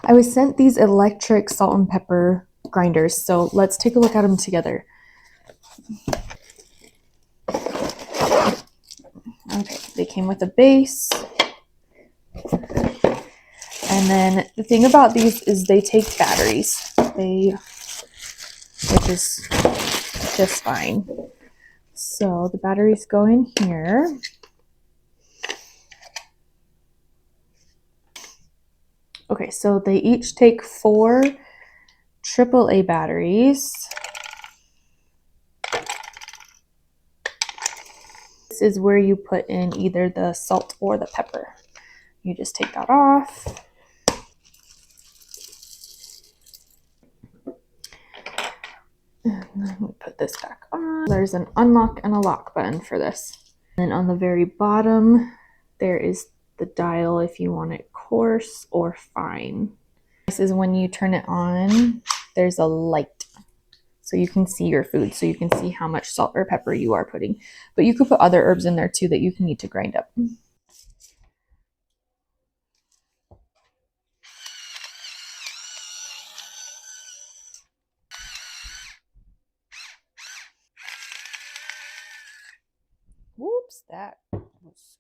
I was sent these electric salt and pepper grinders, so let's take a look at them together. Okay, they came with a base. And then the thing about these is they take batteries. Which is just fine. So the batteries go in here. Okay, so they each take 4 AAA batteries. This is where you put in either the salt or the pepper. You just take that off. And then we put this back on. There's an unlock and a lock button for this. And on the very bottom, there is the dial if you want it coarse or fine. This is when you turn it on, there's a light. So you can see your food, so you can see how much salt or pepper you are putting. But you could put other herbs in there too that you can need to grind up. Whoops, that was